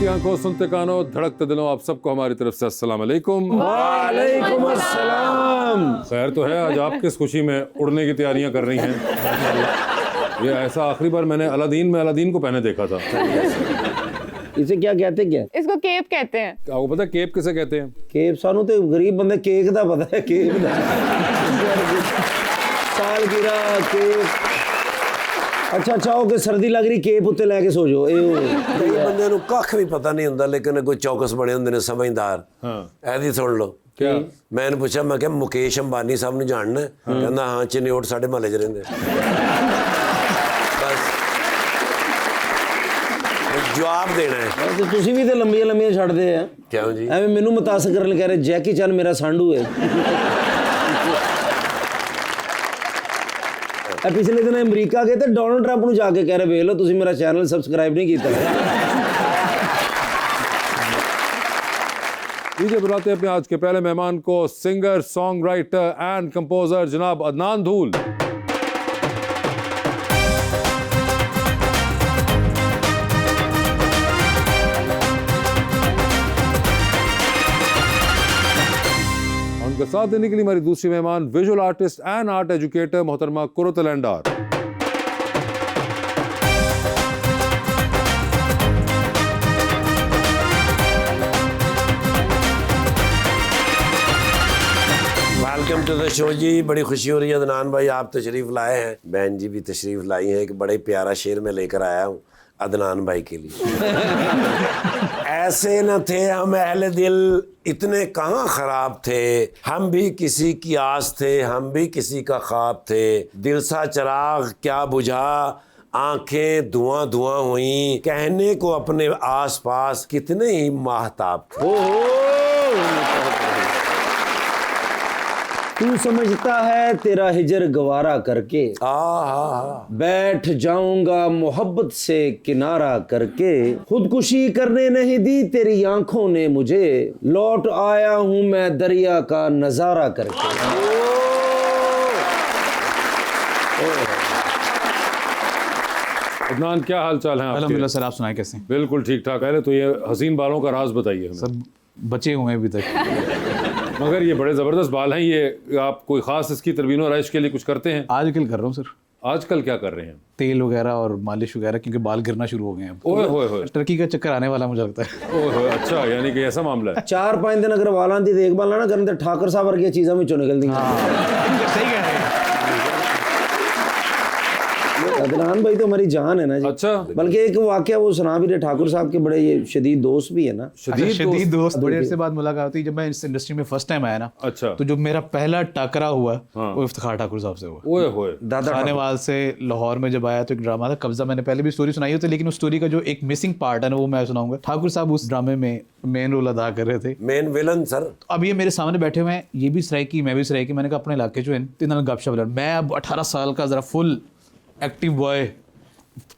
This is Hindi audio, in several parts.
आंखों सुनते कानों धड़कते दिलों, आप सबको हमारी तरफ से अस्सलाम वालेकुम। वालेकुम अस्सलाम। खैर तो है, आज आप किस खुशी में उड़ने की तैयारियां कर रही हैं? ये ऐसा आखिरी बार मैंने अलादीन को पहने देखा था। इसे क्या कहते हैं? क्या इसको केप कहते हैं। आपको पता है केप किसे कहते हैं? केप सानू तो गरीब बंदे केक दा पता है, केक दा सालगिरह केक। अच्छा ओके, सर्दी लग रही केप उत्ते लेके सो जाओ। कई बंदे ਨੂੰ ਕੱਖ ਵੀ ਪਤਾ ਨਹੀਂ ਹੁੰਦਾ, ਲੇਕਿਨ ਕੋਈ ਚੌਕਸ ਬਣੇ ਹੁੰਦੇ ਨੇ ਸਮਝਦਾਰ। ਐਦੀ ਸੁਣ ਲਓ। क्या? ਮੈਂ ਇਹਨੂੰ ਪੁੱਛਿਆ, ਮੈਂ ਕਿਹਾ ਮੁਕੇਸ਼ ਅੰਬਾਨੀ ਸਾਹਿਬ ਨੂੰ ਜਾਣਨਾ? ਕਹਿੰਦਾ ਹਾਂ, ਚਿਨਿਓਟ ਸਾਡੇ ਮਹੱਲੇ 'ਚ ਰਹਿੰਦੇ। ਬਸ ਜਵਾਬ ਦੇਣਾ ਹੈ। ਤੇ ਤੁਸੀਂ ਵੀ ਤੇ ਲੰਬੀਆਂ ਲੰਬੀਆਂ ਛੱਡਦੇ ਆ। ਕਿਉਂ ਜੀ? ਐਵੇਂ ਮੈਨੂੰ ਮੁਤਾਸਰ ਕਰਨ ਕਹਿ ਰਹੇ ਜੈਕੀ ਚੈਨ ਮੇਰਾ ਸਾਂਢੂ ਹੈ। पिछले दिन अमरीका गए थे, डोनाल्ड ट्रंप ਨੂੰ ਜਾ ਕੇ ਕਹਿ ਰਹੇ ਵੇਖ ਲਓ ਤੁਸੀਂ ਮੇਰਾ ਚੈਨਲ ਸਬਸਕ੍ਰਾइब नहीं ਕੀਤਾ। लीजिए बुलाते हैं अपने आज के पहले मेहमान को, singer song writer and composer जनाब अदनान धूल। उनके साथ देने के लिए हमारी दूसरी मेहमान visual artist and art educator मोहतरमा कुरत लैंडार। वेलकम टू द शो जी। बड़ी खुशी हो रही है अदनान भाई, आप तशरीफ लाए हैं। बहन जी भी तशरीफ लाई हैं। एक बड़े प्यारा शेर में लेकर आया हूँ अदनान भाई के लिए। ऐसे न थे हम अहले दिल, इतने कहाँ खराब थे, हम भी किसी की आस थे, हम भी किसी का ख्वाब थे। दिल सा चिराग क्या बुझा, आंखें धुआं धुआं हुई, कहने को अपने आस पास कितने ही माहताब थे। तू समझता है तेरा हिजर गवारा करके, बैठ जाऊंगा मोहब्बत से किनारा करके, खुदकुशी करने नहीं दी तेरी आंखों ने मुझे, लौट आया हूं मैं दरिया का नजारा करके। अदनान, क्या हाल चाल है? अल्हम्दुलिल्लाह सर, आप सुनाएं कैसे? बिल्कुल ठीक ठाक है। तो ये हसीन बालों का राज बताइए हमें। सर बचे हुए हैं अभी तक। मगर ये बड़े ज़बरदस्त बाल हैं। ये आप कोई ख़ास इसकी तरवीन और आयश के लिए कुछ करते हैं? आजकल कर रहा हूँ सर। आजकल क्या कर रहे हैं? तेल वगैरह और मालिश वगैरह, क्योंकि बाल गिरना शुरू हो गए हैं। ओए होए होए, टर्की का चक्कर आने वाला मुझे लगता है। ओए होए, अच्छा, यानी कि ऐसा मामला है। 4-5 दिन अगर वालों की देखभाल ना करें तो ठाकर साहब वर्गी चीज़ों में निकलती हैं। सही कह रहे हैं। अदनान भाई तो हमारी जान है ना जी। अच्छा, बल्कि एक वाकया वो सुना भी रहे, ठाकुर साहब के बड़े ये शदीद दोस्त भी है ना। शदीद दोस्त। बड़े अरसे बाद मुलाकात हुई जब मैं इस इंडस्ट्री में फर्स्ट टाइम आया ना। अच्छा। तो जो मेरा पहला टकरा हुआ वो इफ्तिखार ठाकुर साहब से हुआ। ओए होए, खानेवाल से लाहौर में जब आया तो एक ड्रामा था कब्जा, मैंने पहले भी स्टोरी सुनाई होती, लेकिन उस स्टोरी का जो एक मिसिंग पार्ट है ना वो मैं सुनाऊंगा। ठाकुर साहब उस ड्रामे में मेन रोल अदा कर रहे थे, मेन विलन सर। अब ये मेरे सामने बैठे हुए हैं, ये भी सराइकी मैं भी सराइकी। मैंने कहा अपने इलाके जो है तीनों गपशप लड़। मैं अब 18 साल का जरा फुल एक्टिव बॉय।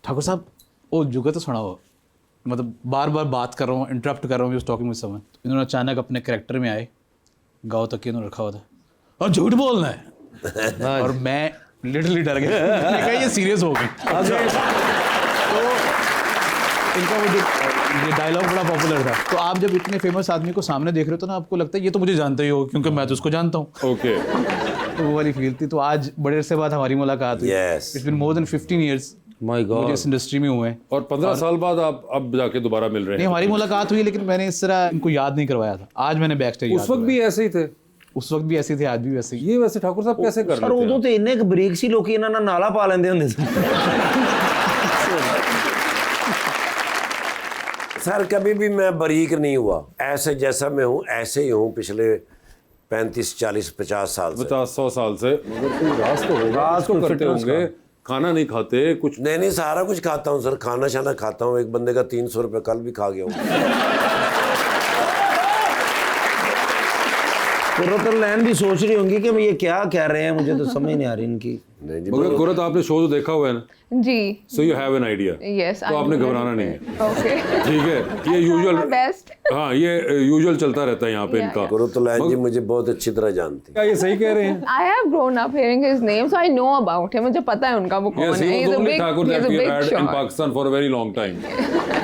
ठाकुर साहब वो जुगा तो सुना हो, मतलब बार बार बात कर रहा हूँ, इंटरप्ट कर रहा हूँ, टॉकिंग विद समवन। इन्होंने अचानक अपने कैरेक्टर में आए, गाँव तक इन्होंने रखा हुआ था और झूठ बोलना है। और मैं लिटरली डर गया, मैंने कहा ये सीरियस हो गई। तो इनका वो जो ये डायलॉग बड़ा पॉपुलर था। तो आप जब इतने फेमस आदमी को सामने देख रहे हो तो ना आपको लगता है ये तो मुझे जानता ही हो, क्योंकि मैं तो उसको जानता हूँ। ओके। तो वो वाली फील थी। तो आज बड़े अरसे बाद हमारी मुलाकात हुई। It's been more than 15 years my God, मुझे इस इंडस्ट्री में हुए हैं। और 15 साल बाद आप अब जाके दोबारा मिल रहे हैं? नहीं, हमारी मुलाकात हुई, लेकिन मैंने इस तरह इनको याद नहीं करवाया था। आज मैंने बैक स्टेज उस वक्त भी ऐसे ही थे? उस वक्त भी ऐसे थे, आज भी वैसे ही। ये वैसे ठाकुर साहब कैसे कर सर रहे थे? उदों तो इन्ने बरीक सी लोग इन्होंने नाला पा लेंदे हुंदे सी। सर कभी भी मैं बारीक नहीं हुआ, ऐसे जैसा मैं हूँ ऐसे ही हूँ पिछले 35, 40, 50 साल से। 50-100 साल से। मगर कोई राज तो होगा, राज तो करते होंगे। खाना नहीं खाते कुछ? नहीं, सारा कुछ खाता हूँ सर। खाना शाना खाता हूँ। एक बंदे का 300 रुपये कल भी खा गया हूँ। कुर्रतुल लैन भी सोच रही होंगी कि ये क्या कह रहे हैं, मुझे तो समझ नहीं आ रही इनकी। नहीं जी, मगर कुरत आपने शो तो देखा हुआ है ना, जी so you have an idea. Yes तो आपने घबराना नहीं है, ओके ठीक है। ये यूजुअल, बेस्ट हाँ ये यूजुअल चलता रहता है यहाँ पे इनका। कुर्रतुल ऐन जी मुझे बहुत अच्छी तरह जानती क्या ये सही कह रहे हैं? I have grown up hearing his name so I know about him, मुझे पता है उनका वो कौन Yes, है। he was the only Thakur that we big had in shot. Pakistan for a very long time.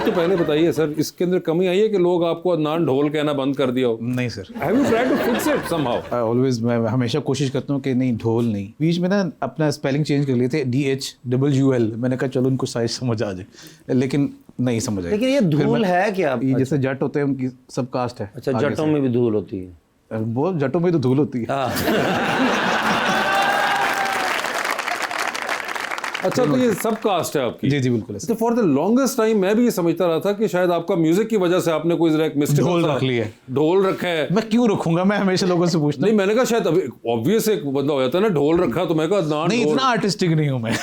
तो पहले बताइए सर, इसके अंदर कमी आई है कि लोग आपको अदनान ढोल कहना बंद कर दिया हो? नहीं sir, Have you tried to fix it somehow? Always मैं हमेशा कोशिश करता हूँ कि नहीं ढोल नहीं। बीच में ना अपना स्पेलिंग चेंज कर लिए थे, DHWL, मैंने कहा चलो उनको शायद समझ आ जाए, लेकिन नहीं समझ आई। लेकिन ये धूल है क्या? ये जैसे जट होते हैं उनकी सब कास्ट है। अच्छा, जटों में भी धूल होती है? वो जटों में तो धूल होती है। अच्छा, तो ये सब कास्ट है आपकी? जी जी बिल्कुल। तो फॉर द लॉन्गेस्ट टाइम मैं भी ये समझता रहा था कि शायद आपका म्यूजिक की वजह से आपने कोई जरा एक मिस्टेक ढोल रख लिया है। ढोल रखा है। मैं क्यों रखूंगा, मैं हमेशा लोगों से पूछता नहीं, मैंने कहा शायद अभी ऑब्वियस एक बंदा हो जाता है ना ढोल रखा, तो मैं कहा अदनान नहीं, ढोल। इतना आर्टिस्टिक नहीं हूँ मैं।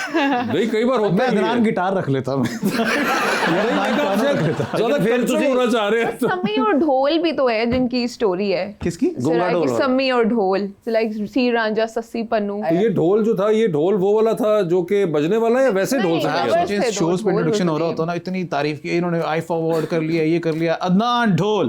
नहीं, कई बार होता मैं है अदनान गिटार रख लेता मैं। ज्यादा कल्चर होना चाह रहे हैं। सम्मी और ढोल भी तो है जिनकी स्टोरी है। किसकी? सम्मी और ढोल, लाइक सी रांझा सस्सी पन्नू। ये ढोल जो था, ये ढोल वो वाला था जो कि बजने वाला, या वैसे ढोल से नहीं, बजा? से दो, शोज पे ढोल इंट्रोडक्शन हो रहा ढोल होता ना, इतनी तारीफ की इन्होंने, आईफा अवार्ड कर लिया, ये कर लिया, अदनान ढोल।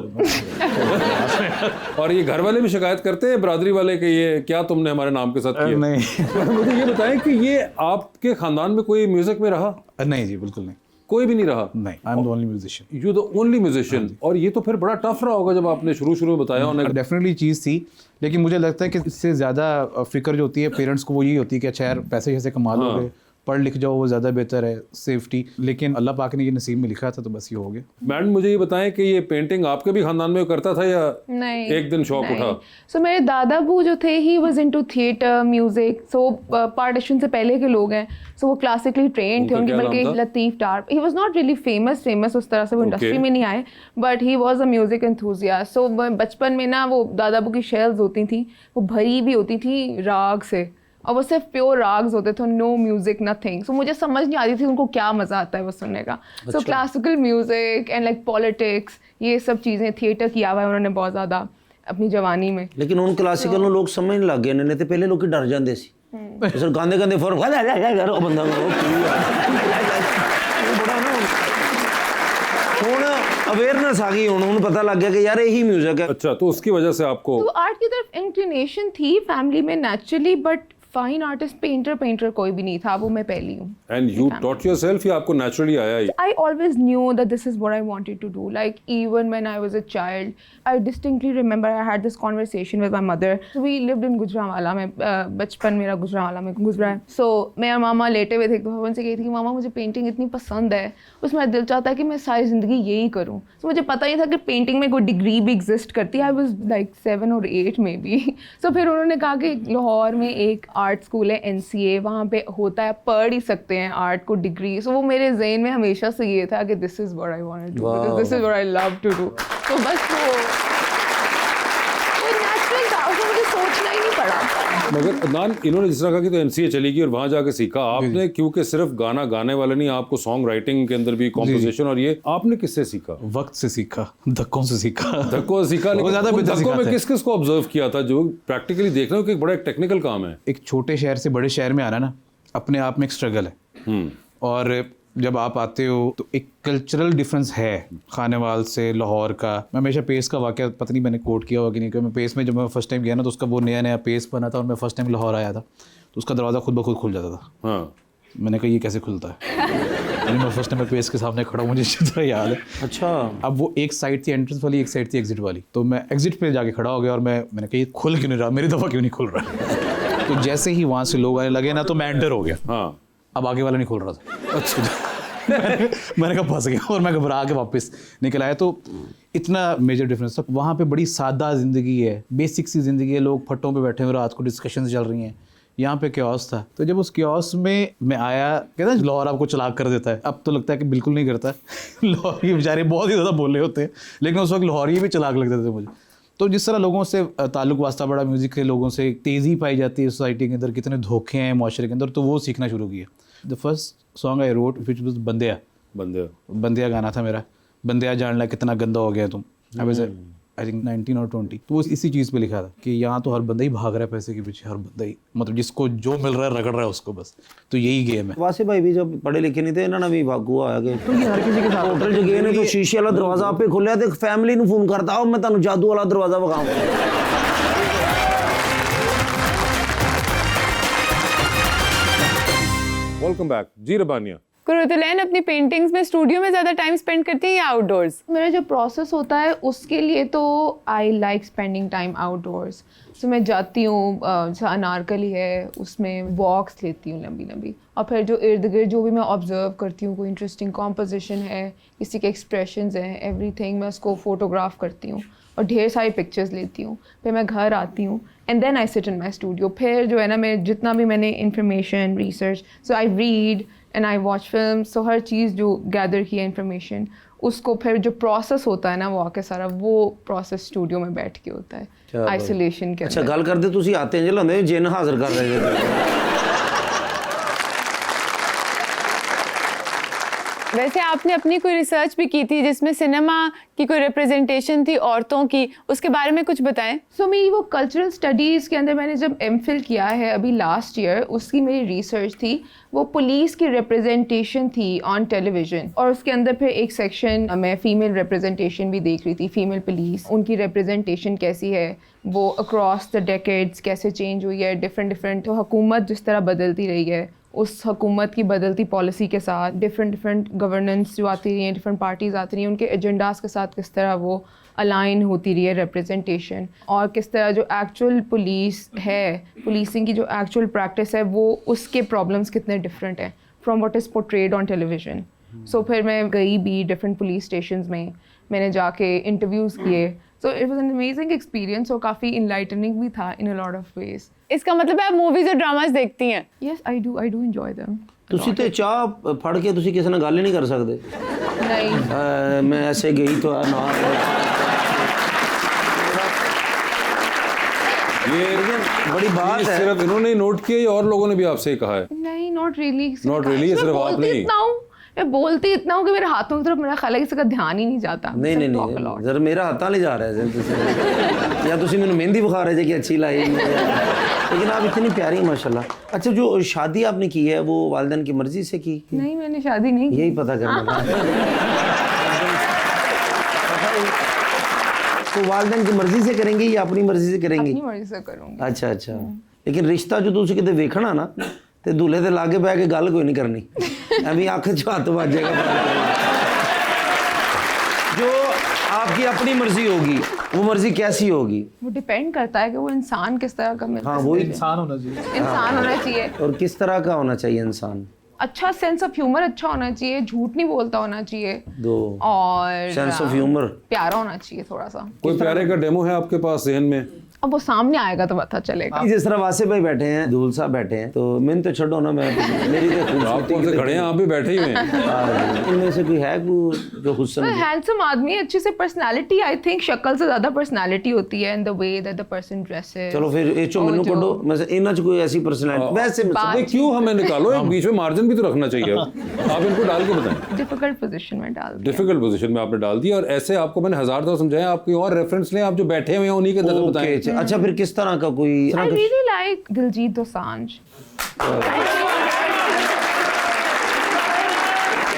और ये घर वाले भी शिकायत करते हैं बरादरी वाले कि ये क्या तुमने हमारे नाम के साथ किया? नहीं मुझे ये बताएं कि ये आपके खानदान में कोई म्यूजिक में रहा? नहीं जी बिल्कुल नहीं, कोई भी नहीं रहा? नहीं, I am the only musician. You the only musician. और ये तो फिर बड़ा टफ रहा होगा जब आपने शुरू में बताया उन्हें। डेफिनेटली चीज़ थी, लेकिन मुझे लगता है कि इससे ज़्यादा फिक्र जो होती है पेरेंट्स को, वो यही होती है कि अच्छा यार पैसे कैसे कमा लोगे, पढ़ लिख जाओ, वो ज़्यादा बेहतर है, सेफ्टी। लेकिन अल्लाह पाक ने ये नसीब में लिखा था तो बस ये हो गया। मैडम मुझे ये बताएं कि ये पेंटिंग आपके भी खानदान में करता था या नहीं, एक दिन शौक उठा? सो मेरे दादाबू जो थे, he was into theatre music, so partition से पहले के लोग हैं, सो वो क्लासिकली ट्रेन थे। उनकी बल्कि Latif Dar, he was not really famous उस तरह से, वो इंडस्ट्री में नहीं आए, but he was a music enthusiast. So बचपन में ना वो दादाबू की शेल्स होती थी, वो भरी भी होती थी राग से, और वो सिर्फ प्योर राग्स होते थे, नो म्यूजिक नथिंग। सो मुझे समझ नहीं आती थी उनको क्या मज़ा आता है वो सुनने का। सो classical music and like politics, ये सब चीज़ें, थिएटर किया हुआ है उन्होंने बहुत ज़्यादा अपनी जवानी में। लेकिन उन क्लासिकल लोग समझ नहीं लग गए ने, तो पहले लोग डर जाते सी सर, गांदे गांदे फौरन बंदा ਹੁਣ अवेयरनेस आ गई, ਹੁਣ पता लग गया कि यार यही म्यूजिक है। अच्छा, तो उसकी वजह से आपको तो आर्ट की तरफ इंक्लिनेशन थी फैमिली में naturally, but fine artist painter कोई भी नहीं था, वो मैं पहली हूँ। एंड यू टॉट योरसेल्फ, या आपको नेचुरली आया ये? I always knew that this is what I wanted to do. Like even when I was a child, I distinctly remember I had this conversation with my mother. We lived in Gujranwala में, बचपन मेरा गुजरांवाला में गुजरा है। So मेरा मामा लेटे हुए थे, तो मैं उनसे कही थी कि मामा मुझे पेंटिंग इतनी पसंद है, उसमें मेरा दिल चाहता है कि मैं सारी ज़िंदगी यही करूँ। So मुझे पता नहीं था कि पेंटिंग में कोई डिग्री भी एग्जिस्ट करती है। I was like 7 or 8 maybe. So फिर उन्होंने कहा कि लाहौर में एक आर्ट स्कूल है NCA, वहाँ पे होता है, पढ़ ही सकते हैं आर्ट को डिग्री। सो वो मेरे ज़हन में हमेशा से ये था कि this is what I want to do, because this is what I love to do. तो बस वो नेचुरल था, उसमें मुझे सोचना ही नहीं पड़ा। मगर अदनान, इन्होंने जिस तरह कहा कि तो NCA चली गई और वहाँ जाके सीखा आपने, क्योंकि सिर्फ गाना गाने वाले नहीं, आपको सॉन्ग राइटिंग के अंदर भी कॉम्पोजिशन, और ये आपने किससे सीखा? वक्त से सीखा, धक्कों से सीखा। धक्कों से सीखा, लेकिन ज़्यादा उन बेहतर धक्कों में सिखाते हैं। किस किस को ऑब्जर्व किया था, जो प्रैक्टिकली देख रहे हो कि एक बड़ा एक टेक्निकल काम है? एक छोटे शहर से बड़े शहर में आना ना अपने आप में एक स्ट्रगल है। और जब आप आते हो तो एक कल्चरल डिफरेंस है खानेवाल से लाहौर का। मैं हमेशा पेस का वाक़या, पता नहीं मैंने कोट किया होगा कि नहीं, कि मैं पेस में जब मैं फर्स्ट टाइम गया ना, तो उसका वो नया नया पेस बना था और मैं फर्स्ट टाइम लाहौर आया था, तो उसका दरवाज़ा खुद ब खुद खुल जाता था। हाँ, मैंने कहा ये कैसे खुलता है? यानी मैं फर्स्ट टाइम पेस के सामने खड़ा हूँ, मुझे अच्छी तरह याद है। अच्छा, अब वो एक साइड थी एंट्रेंस वाली, एक साइड थी एग्जिट वाली, तो मैं एग्जिट पे जाके खड़ा हो गया और मैंने कहा ये खुल क्यों नहीं रहा, मेरी दफ़ा क्यों नहीं खुल रहा? तो जैसे ही वहाँ से लोग आने लगे ना, तो मैं एंटर हो गया। हाँ, अब आगे वाला नहीं खोल रहा था। अच्छा। मैंने कहा फंस गया, और मैं घबरा के वापस निकल आया। तो इतना मेजर डिफरेंस था। वहाँ पे बड़ी सादा ज़िंदगी है, बेसिक सी ज़िंदगी है, लोग फट्टों पे बैठे हुए रात को डिस्कशन चल रही हैं। यहाँ पे क्योस था, तो जब उस क्योस में मैं आया, कहता है लाहौर आपको चलाक कर देता है, अब तो लगता है कि बिल्कुल नहीं करता। लाहौरी बेचारे बहुत ही ज़्यादा बोले होते हैं, लेकिन उस वक्त लाहौरी भी चलाक लगते थे मुझे। तो जिस तरह लोगों से ताल्लुक वास्ता बड़ा, म्यूज़िक के लोगों से तेज़ी पाई जाती है सोसाइटी के अंदर, कितने धोखे हैं माशरे के अंदर, तो वो सीखना शुरू किया। The first song I wrote which was Bandeya गाना था मेरा। बंदिया जान ला कितना गंदा हो गया तुम। अब ऐसे आई थिंक 19 और 20, तो वो इसी चीज़ पे लिखा था कि यहाँ तो हर बंदा ही भाग रहा है पैसे के पीछे, हर बंदा ही मतलब जिसको जो मिल रहा है रगड़ रहा है उसको बस, तो यही गेम है। वासे भाई भी जब पढ़े लिखे नहीं थे इन्होंने भी भागू आया कि तो ये हर किसी के साथ होटल च गए ने तो शीशे वाला दरवाजा आपे खोलिया ते फैमिली ਨੂੰ ਫੋਨ ਕਰਦਾ ਉਹ ਮੈਂ ਤੁਹਾਨੂੰ ਜਾਦੂ ਵਾਲਾ ਦਰਵਾਜ਼ਾ ਵਿਖਾਵਾਂ। वेलकम बैक जी रबानिया। कुरुतलैन अपनी पेंटिंग्स में स्टूडियो में ज़्यादा टाइम स्पेंड करती हैं या आउटडोर्स? मेरा जो प्रोसेस होता है उसके लिए तो I like spending time outdoors. So मैं जाती हूँ, जैसे अनारकली है उसमें वॉक्स लेती हूँ लंबी लंबी, और फिर जो इर्द गिर्द जो भी मैं ऑब्जर्व करती हूँ, कोई इंटरेस्टिंग कॉम्पोजिशन है, किसी के एक्सप्रेशंस हैं, एवरीथिंग मैं उसको फोटोग्राफ करती हूँ और ढेर सारी पिक्चर्स लेती हूँ। फिर मैं घर आती हूँ and then I sit in my studio. फिर जो है ना, मैं जितना भी मैंने information research, so I read and I watch film, so हर चीज़ जो गैदर की है इंफॉर्मेशन, उसको फिर जो प्रोसेस होता है ना वो आके सारा वो प्रोसेस स्टूडियो में बैठ के होता है आइसोलेशन के अच्छा अंदर। गल करते ਤੁਸੀਂ ਆਤੇ ਇੰਜ ਲਾਉਂਦੇ ਜਿੰਨ ਹਾਜ਼ਰ ਕਰ ਰਹੇ ਹੋ। वैसे आपने अपनी कोई रिसर्च भी की थी जिसमें सिनेमा की कोई रिप्रेजेंटेशन थी औरतों की, उसके बारे में कुछ बताएं। सो मेरी वो कल्चरल स्टडीज़ के अंदर मैंने जब एमफिल किया है अभी लास्ट ईयर, उसकी मेरी रिसर्च थी, वो पुलिस की रिप्रेजेंटेशन थी ऑन टेलीविज़न, और उसके अंदर फिर एक सेक्शन मैं फ़ीमेल रिप्रेजेंटेशन भी देख रही थी, फ़ीमेल पुलिस, उनकी रिप्रेजेंटेशन कैसी है, वो अक्रॉस द डेकेड्स कैसे चेंज हुई है, डिफरेंट तो हुकूमत जिस तरह बदलती रही है, उस हुकूमत की बदलती पॉलिसी के साथ डिफरेंट गवर्नेंस जो आती रही हैं, डिफरेंट पार्टीज़ आती रही हैं, उनके एजेंडाज़ के साथ किस तरह वो अलाइन होती रही है रिप्रेजेंटेशन, और किस तरह जो एक्चुअल पुलिस है, पुलिसिंग की जो एक्चुअल प्रैक्टिस है, वो उसके प्रॉब्लम्स कितने डिफरेंट हैं from what is portrayed on television. So फिर मैं गई भी डिफरेंट पुलिस स्टेशंस में, मैंने जाके इंटरव्यूज़ किए, so it was an amazing experience और काफ़ी इनलाइटनिंग भी था इन अ लॉट ऑफ वेज। इसका मतलब है आप मूवीज और ड्रामास देखती हैं? Yes I do enjoy them. ਤੁਸੀਂ ਤੇ ਚਾਹ ਫੜ ਕੇ ਤੁਸੀਂ ਕਿਸੇ ਨਾਲ ਗੱਲ ਹੀ ਨਹੀਂ ਕਰ ਸਕਦੇ। नहीं, मैं ऐसे गई तो ना ये बड़ी बात ये है। सिर्फ इन्होंने ही नोट किया या और लोगों ने भी आपसे कहा है? नहीं, नॉट रियली। Not really, ये सिर्फ आप नहीं। मैं बोलती इतना हूँ कि मेरे हाथों की तरफ मेरा ख्याल है किसी का ध्यान ही नहीं जाता। नहीं नहीं नहीं जरा मेरा हत्था ले जा रहा है ਤੁਸੀਂ या ਤੁਸੀਂ ਮੈਨੂੰ मेहंदी बुखा रहे थे कि अच्छी लाई लेकिन आप इतनी प्यारी माशाल्लाह। अच्छा जो शादी आपने की है वो वालिदैन की मर्जी से की? नहीं, मैंने शादी नहीं की। यही पता करना था। तो वालिदैन की मर्जी से करेंगे या अपनी मर्जी से करेंगे? अपनी मर्जी से करूँगी। अच्छा अच्छा लेकिन रिश्ता जो ਤੁਸੀਂ ਕਿਤੇ ਵੇਖਣਾ ਨਾ ਤੇ दूल्हे ਦੇ ਲਾਗੇ ਬਹਿ ਕੇ ਗੱਲ ਕੋਈ ਨਹੀਂ ਕਰਨੀ ਐਵੇਂ ਅੱਖ 'ਚ ਹੱਥ ਵੱਜ जाएगा। जो आपकी अपनी मर्जी होगी वो मर्जी कैसी होगी? वो डिपेंड करता है कि वो इंसान किस तरह का मिलता हाँ है। वो इंसान होना चाहिए। इंसान होना चाहिए, और किस तरह का होना चाहिए इंसान? अच्छा सेंस ऑफ ह्यूमर अच्छा होना चाहिए, झूठ नहीं बोलता होना चाहिए, दो और सेंस ऑफ ह्यूमर प्यारा होना चाहिए थोड़ा सा। कोई प्यारे का डेमो है आपके पास जहन में? अब वो सामने आएगा तो पता चलेगा। जिस तरह वासे भाई बैठे हैं, दूल साहब बैठे हैं, तो मैंने तो छोड़ो ना, मैं मेरी तो आप कौन से खड़े हैं? आप भी बैठे ही हुए हैं। इनमें से कोई है जो हुस्न हैंडसम आदमी, अच्छी से पर्सनालिटी, आई थिंक शक्ल से ज्यादा पर्सनालिटी होती है, in the way that the person dresses. चलो फिर ये चो मैनू कढो, मैं इन्हां च कोई ऐसी पर्सनालिटी वैसे नहीं, क्यों हमें निकालो, एक बीच में मार्जिन भी तो रखना चाहिए। आप इनको डाल के बताएं। डिफिकल्ट पोजीशन में डाल दिया। डिफिकल्ट पोजीशन में आपने डाल दिया, और ऐसे आपको मैंने 1000 दफा समझाया, आप कोई और रेफरेंस लें, आप जो बैठे हुए हैं उन्हीं के नजर बताएं। अच्छा फिर किस तरह का कोई I really like Diljit Dosanjh.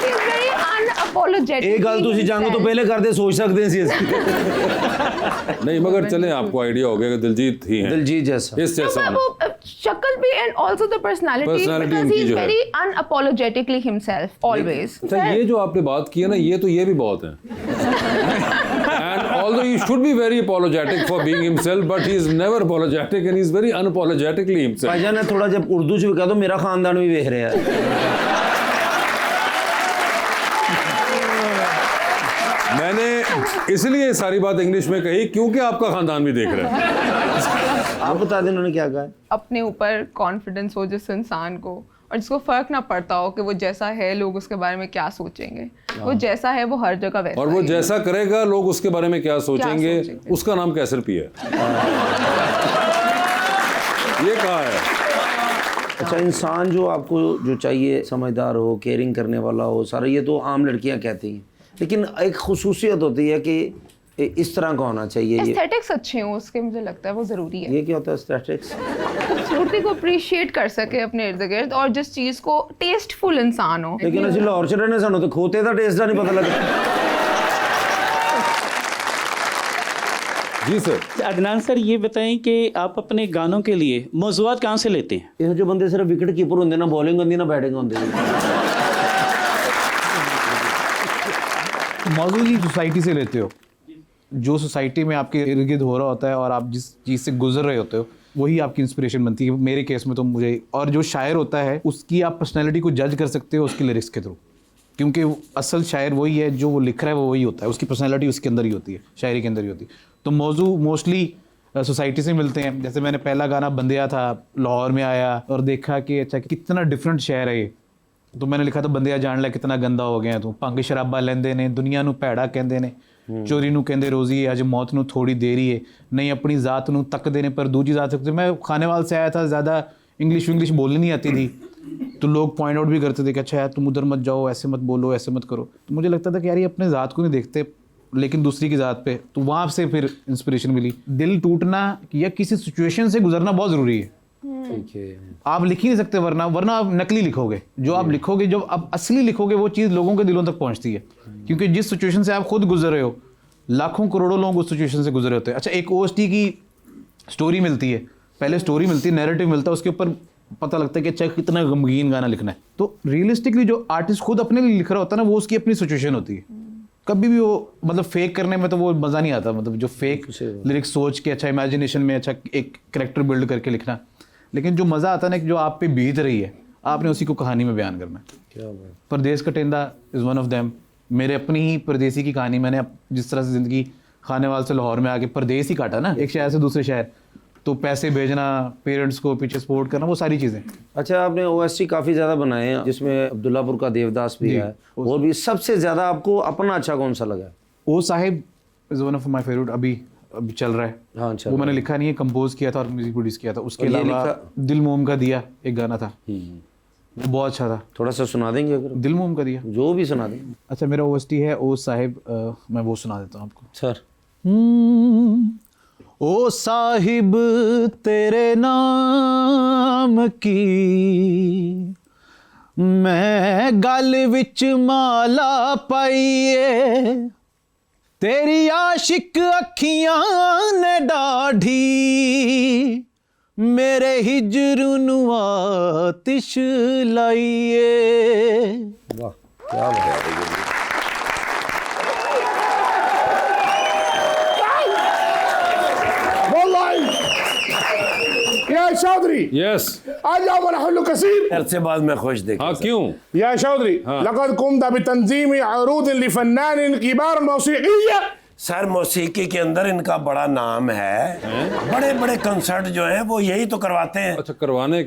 He's very unapologetic. ਇਹ ਗੱਲ ਤੁਸੀਂ ਜਾਣੋ ਤੋਂ ਪਹਿਲੇ ਕਰਦੇ ਸੋਚ ਸਕਦੇ ਸੀ ਅਸੀਂ। नहीं मगर चले, आपको आइडिया हो गया कि दिलजीत ही हैं, दिलजीत जैसा इस जैसा होना। वो शक्ल भी and also the personality Personality because उनकी he's जो है। very unapologetically himself always. अच्छा ये जो आपने बात की है ना, ये भी बहुत है। And although he should be very apologetic for being himself, but he is never apologetic and he is very unapologetically himself. Bhaijaan ਨੇ ਥੋੜਾ ਜਿਹਾ ਉਰਦੂ ਚ ਵੀ ਕਹਿ ਦੋ, ਮੇਰਾ ਖਾਨਦਾਨ ਵੀ ਵੇਖ ਰਿਹਾ ਹੈ। मैंने इसलिए ये सारी बात इंग्लिश में कही क्योंकि आपका खानदान भी देख रहा है। आप बता दें उन्होंने क्या कहा है? अपने ऊपर कॉन्फिडेंस हो जिस इंसान को, और जिसको फर्क ना पड़ता हो कि वो जैसा है लोग उसके बारे में क्या सोचेंगे, वो जैसा है वो हर जगह वैसा और वो ही है। जैसा करेगा लोग उसके बारे में क्या सोचेंगे, उसका नाम कैसर पी है। ये कहा है। अच्छा इंसान जो आपको जो चाहिए, समझदार हो, केयरिंग करने वाला हो, सारा ये तो आम लड़कियां कहती हैं, लेकिन एक खुसूसियत होती है कि इस तरह का होना चाहिए। ये एस्थेटिक्स अच्छे हो उसके, मुझे लगता है वो ज़रूरी है। ये क्या होता है एस्थेटिक्स? खूबसूरती को अप्रिशिएट कर सके अपने इर्द गिर्द, और जिस चीज़ को टेस्टफुल इंसान हो। लेकिन असं लाहौर च रहने सानू तो खोते का टेस्ट का नहीं पता लगता। जी सर। अदनान सर ये बताएं कि आप अपने गानों के लिए मौज़ूआत कहाँ से लेते हैं? ये जो बंदे सिर्फ विकेट कीपर होंगे ना, बॉलिंग होंगी ना बैटिंग होंगी। मौजूद ही सोसाइटी से लेते हो, जो सोसाइटी में आपके इर्द गिर्द हो रहा होता है और आप जिस चीज़ से गुजर रहे होते हो वही आपकी इंस्पिरेशन बनती है। मेरे केस में तो मुझे, और जो शायर होता है उसकी आप पर्सनैलिटी को जज कर सकते हो उसकी लिरिक्स के थ्रू, क्योंकि असल शायर वही है, जो वो लिख रहा है वो वही होता है, उसकी पर्सनैलिटी उसके अंदर ही होती है, शायरी के अंदर ही होती है। तो मौजू मोस्टली सोसाइटी से मिलते हैं। जैसे मैंने पहला गाना बंदिया था, लाहौर में आया और देखा कि अच्छा कितना डिफरेंट शहर है ये, तो मैंने लिखा था बंदिया जान लै कितना गंदा हो गया तू, भंग शराबा लेंदे ने, दुनिया नू भैड़ा कहंदे ने, चोरी नू कहंदे रोजी है, अज मौत नू थोड़ी देरी है, नहीं अपनी ज़ात नू तकदे ने पर दूजी ज़ात तकदे। मैं खानेवाल से आया था, ज़्यादा इंग्लिश बोलनी नहीं आती थी, तो लोग पॉइंट आउट भी करते थे कि अच्छा यार तुम उधर मत जाओ, ऐसे मत बोलो, ऐसे मत करो। तो मुझे लगता था कि यार ये अपने ज़ात को नहीं देखते लेकिन दूसरी की ज़ात पे, तो वहाँ से फिर इंस्पिरेशन मिली। दिल टूटना या किसी सिचुएशन से गुजरना बहुत ज़रूरी है। ठीक है। आप लिख ही नहीं सकते वरना आप नकली लिखोगे। जो आप लिखोगे, जब आप असली लिखोगे वो चीज़ लोगों के दिलों तक पहुंचती है, क्योंकि जिस सिचुएशन से आप खुद गुजर रहे हो लाखों करोड़ों लोग उस सिचुएशन से गुजरे होते हैं। अच्छा, एक OST की स्टोरी मिलती है, पहले स्टोरी मिलती है, नैरेटिव मिलता है, उसके ऊपर पता लगता है कि अच्छा कितना गमगीन गाना लिखना है। तो रियलिस्टिकली जो आर्टिस्ट खुद अपने लिए लिख रहा होता है ना, वो उसकी अपनी सिचुएशन होती है। कभी भी वो मतलब फेक करने में तो वो मज़ा नहीं आता, मतलब जो फेक लिरिक्स सोच के अच्छा इमेजिनेशन में अच्छा एक कैरेक्टर बिल्ड करके लिखना, लेकिन जो मज़ा आता है ना कि जो आप पे बीत रही है आपने उसी को कहानी में बयान करना है। क्या बात। परदेस का टेंदा इज़ वन ऑफ देम। मेरे अपनी ही परदेसी की कहानी, मैंने जिस तरह से ज़िंदगी खानेवाल से लाहौर में आके परदेस ही काटा ना, एक शहर से दूसरे शहर, तो पैसे भेजना, पेरेंट्स को पीछे सपोर्ट करना, वो सारी चीज़ें। अच्छा, आपने OST काफ़ी ज़्यादा बनाए हैं, जिसमें अब्दुल्लापुर का देवदास भी है, और भी सबसे ज़्यादा आपको अपना अच्छा कौन सा लगा? O Sahib is one of my favourite, अभी चल रहा है। हाँ, चल वो मैंने लिखा नहीं है, कंपोज किया था और म्यूजिक प्रोड्यूस किया था। उसके अलावा दिल मोम का दिया एक गाना था, वो बहुत अच्छा था। थोड़ा सा सुना देंगे अगर? दिल मोम का दिया जो भी सुना देंगे। अच्छा, मेरा OST है ओ साहिब, मैं वो सुना देता हूँ आपको। सर। ओ साहिब तेरे नाम की मैं गल विच माला पाईए, तेरी आशिक अखियां ने डाढ़ी मेरे हिजर नू आतिश लाईए। वाह, क्या बात है। या चौधरी, यस। आज आओ मरहल कसीर। अरसे बाद मैं खुश देखा। हाँ, क्यों? या चौधरी, लक़द कुम्त बितंज़ीम अरूद लिफ़न्नानिन किबार मौसीक़िय्या। सर मौसीकी के अंदर इनका बड़ा नाम है। बड़े बड़े कंसर्ट जो हैं वो यही तो करवाते हैं। अच्छा, करवाने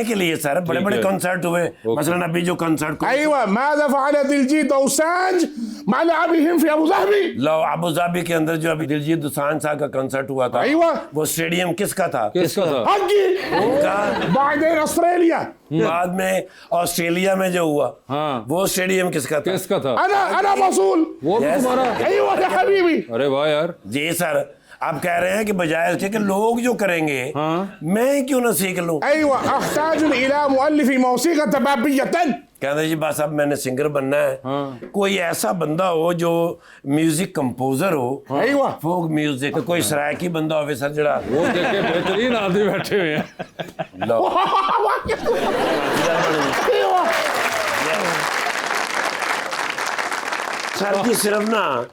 के लिए सर बड़े बड़े कंसर्ट हुए। मसलन अभी जो कंसर्ट अय्वा, माज़ा फ़अल दिलजीत दोसांझ मा लअबिहिम फ़ी अबू ज़ाबी। लो, अबू धाबी के अंदर जो अभी दिलजीत दोसांझ साहब का कंसर्ट हुआ था, अय्वा, वो स्टेडियम किसका था? हक़ी इनका। बादेन ऑस्ट्रेलिया, बाद में ऑस्ट्रेलिया में जो हुआ, हाँ, वो स्टेडियम किसका था? अना मसूल। वो भी तुम्हारा? अय्वा या हबीबी। अरे वाह यार। जी सर, आप कह रहे हैं कि बजाय इसके कि लोग जो करेंगे मैं क्यों ना सीख लूं? अय्वा, अहताजु इला मुअल्लिफ़ी मौसीक़ा तबाबियतन। कहते जी बस अब मैंने सिंगर बनना है। कोई ऐसा बंदा हो जो म्यूजिक कंपोजर हो, अय्वा, फोक म्यूजिक, कोई सरायकी बंदा हो सर जड़ा वो देखे बेहतरीन आदमी बैठे हुए हैं। लो सर जी, सिर्फ ना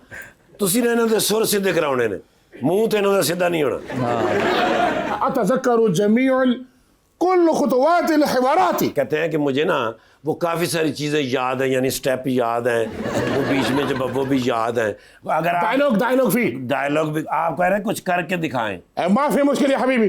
तुसी ने इन्हों दे सुर सीधे कराने ने, मुंह तो इन्हों दा सीधा नहीं होना। अतज़क्करु जमीउल कुल खुतवातिल हिवाराती। कहते हैं कि मुझे ना वो काफ़ी सारी चीज़ें याद हैं, यानी स्टेप याद हैं, वो बीच में जब वो भी याद हैं। अगर डायलॉग भी आप कह रहे हैं कुछ करके दिखाएं। माफी मुश्किल है हबीबी।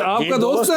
आपका दोस्त है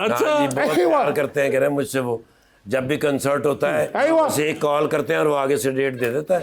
अच्छा। हाँ जी, बहुत प्यार करते हैं, कह रहे हैं मुझसे वो। जब भी कंसर्ट होता है अय्वा। बस एक कॉल करते हैं और वो आगे से डेट दे देता है।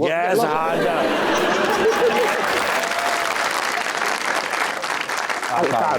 Yes, हाजा।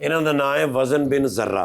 इन्हों का नाम है वजन बिन जर्रा,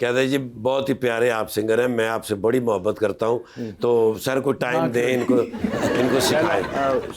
कहते हैं जी बहुत ही प्यारे आप सिंगर हैं, मैं आपसे बड़ी मोहब्बत करता हूँ, तो सर को टाइम दें, इनको सिखाएं।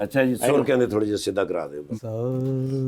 अच्छा जी, सुर के अंदर थोड़ी जी सीधा करा दे।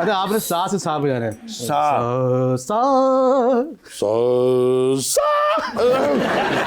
अरे आपने सा से सा बजाना है। सा सा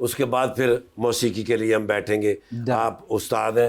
उसके बाद फिर मौसीकी के लिए हम बैठेंगे। आप उस्ताद हैं,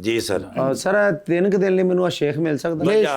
जी सर। ਸਰ 3 ਕੁ ਦਿਨ ਲਈ ਮੈਨੂੰ ਆ ਸ਼ੇਖ ਮਿਲ ਸਕਦਾ? क्या?